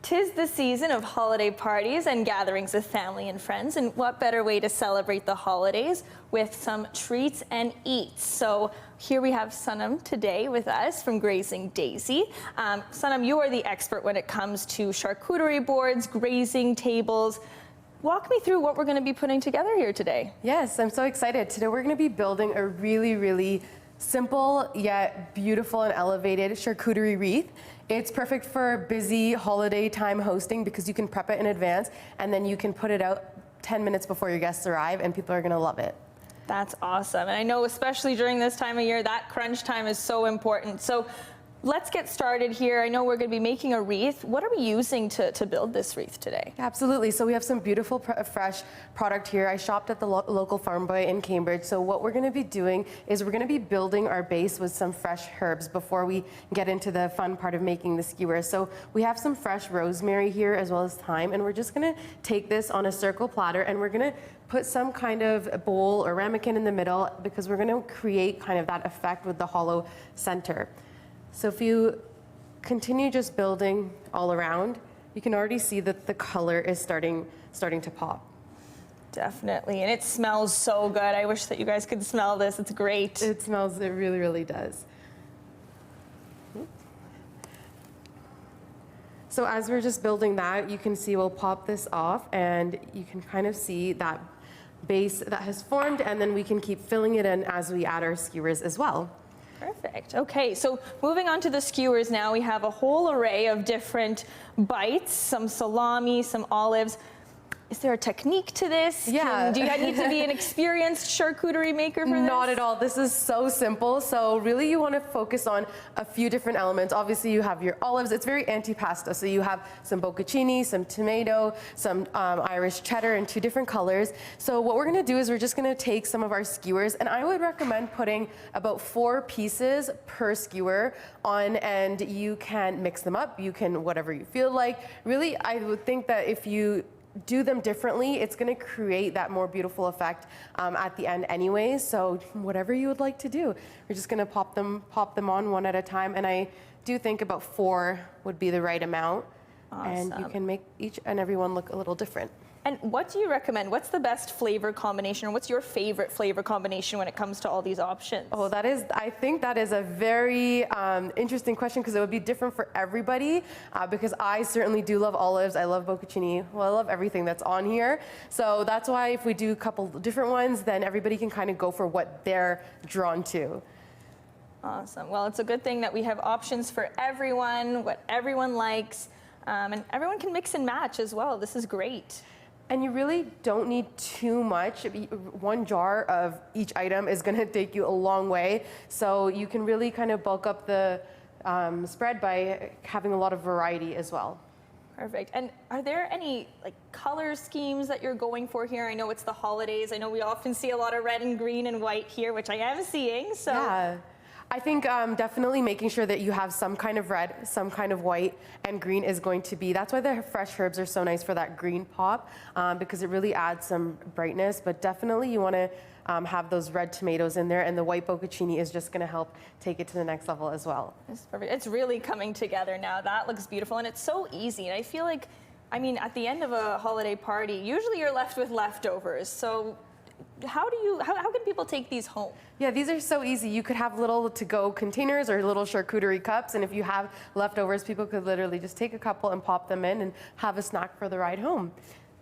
'Tis the season of holiday parties and gatherings with family and friends, and what better way to celebrate the holidays with some treats and eats. So here we have Sunam today with us from Grazing Daisy. Sunam, you are the expert when it comes to charcuterie boards, grazing tables. Walk me through what we're going to be putting together here today. Yes, I'm so excited. Today we're going to be building a really simple yet beautiful and elevated charcuterie wreath. It's perfect for busy holiday time hosting because you can prep it in advance and then you can put it out 10 minutes before your guests arrive and people are going to love it. That's awesome. And I know especially during this time of year, that crunch time is so important. So let's get started here. I know we're going to be making a wreath. What are we using to build this wreath today? Absolutely. So we have some beautiful fresh product here. I shopped at the local farm boy in Cambridge. So what we're going to be doing is we're going to be building our base with some fresh herbs before we get into the fun part of making the skewers. So we have some fresh rosemary here as well as thyme, and we're just going to take this on a circle platter and we're going to put some kind of bowl or ramekin in the middle because we're going to create kind of that effect with the hollow center. So if you continue just building all around, you can already see that the color is starting to pop. Definitely, and it smells so good. I wish that you guys could smell this. It's great. It really does. So as we're just building that, you can see we'll pop this off and you can kind of see that base that has formed, and then we can keep filling it in as we add our skewers as well. Perfect. Okay, so moving on to the skewers now, we have a whole array of different bites, some salami, some olives. Is there a technique to this? Yeah. Do you need to be an experienced charcuterie maker for this? Not at all. This is so simple. So really you want to focus on a few different elements. Obviously you have your olives. It's very antipasto. So you have some bocconcini, some tomato, some Irish cheddar in 2 different colors. So what we're going to do is we're just going to take some of our skewers, and I would recommend putting about 4 pieces per skewer on, and you can mix them up. You can whatever you feel like. Really, I would think that if you do them differently, it's going to create that more beautiful effect at the end anyway. So whatever you would like to do, we're just going to pop them on one at a time, and I do think about 4 would be the right amount. Awesome. And you can make each and every one look a little different. And what do you recommend? What's the best flavor combination, or what's your favorite flavor combination when it comes to all these options? Oh, I think that is a very interesting question because it would be different for everybody because I certainly do love olives. I love bocconcini. Well, I love everything that's on here. So that's why if we do a couple different ones, then everybody can kind of go for what they're drawn to. Awesome. Well, it's a good thing that we have options for everyone, what everyone likes, and everyone can mix and match as well. This is great. And you really don't need too much. 1 jar of each item is going to take you a long way. So you can really kind of bulk up the spread by having a lot of variety as well. Perfect. And are there any color schemes that you're going for here? I know it's the holidays. I know we often see a lot of red and green and white here, which I am seeing. So. Yeah. I think definitely making sure that you have some kind of red, some kind of white, and green is going to be, that's why the fresh herbs are so nice for that green pop because it really adds some brightness, but definitely you want to have those red tomatoes in there, and the white bocconcini is just going to help take it to the next level as well. It's perfect. It's really coming together now. That looks beautiful, and it's so easy, and I feel like, I mean, at the end of a holiday party, usually you're left with leftovers, so how can people take these home? Yeah, these are so easy. You could have little to-go containers or little charcuterie cups, and if you have leftovers, people could literally just take a couple and pop them in and have a snack for the ride home.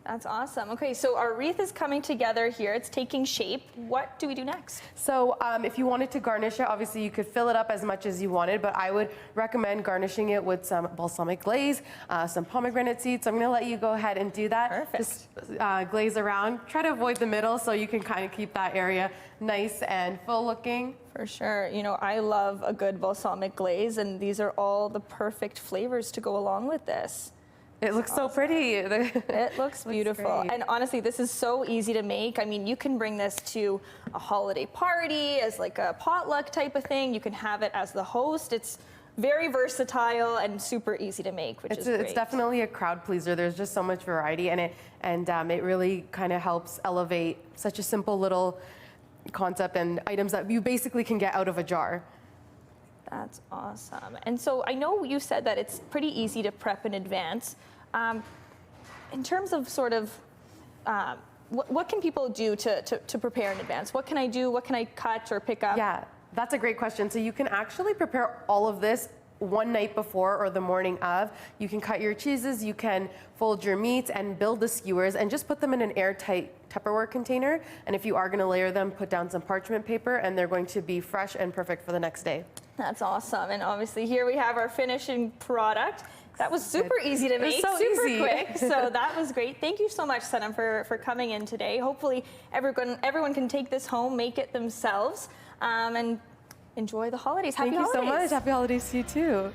That's awesome. Okay, so our wreath is coming together here. It's taking shape. What do we do next? So if you wanted to garnish it, obviously you could fill it up as much as you wanted, but I would recommend garnishing it with some balsamic glaze, some pomegranate seeds. So I'm going to let you go ahead and do that. Perfect. Just glaze around. Try to avoid the middle so you can kind of keep that area nice and full looking. For sure. You know, I love a good balsamic glaze, and these are all the perfect flavors to go along with this. It looks so pretty. It looks beautiful. And honestly, this is so easy to make. I mean, you can bring this to a holiday party as like a potluck type of thing. You can have it as the host. It's very versatile and super easy to make, which is great. It's definitely a crowd pleaser. There's just so much variety in it, and it really kind of helps elevate such a simple little concept and items that you basically can get out of a jar. That's awesome. And so I know you said that it's pretty easy to prep in advance. In terms of sort of, what can people do to prepare in advance? What can I do? What can I cut or pick up? Yeah, that's a great question. So you can actually prepare all of this one night before or the morning of. You can cut your cheeses, you can fold your meats and build the skewers and just put them in an airtight Tupperware container. And if you are going to layer them, put down some parchment paper and they're going to be fresh and perfect for the next day. That's awesome. And obviously here we have our finishing product. That was super easy to make, so super easy. quick. So that was great. Thank you so much, Sanam, for coming in today. Hopefully everyone can take this home, make it themselves, and enjoy the holidays. Happy holidays. Thank you so much. Happy holidays to you too.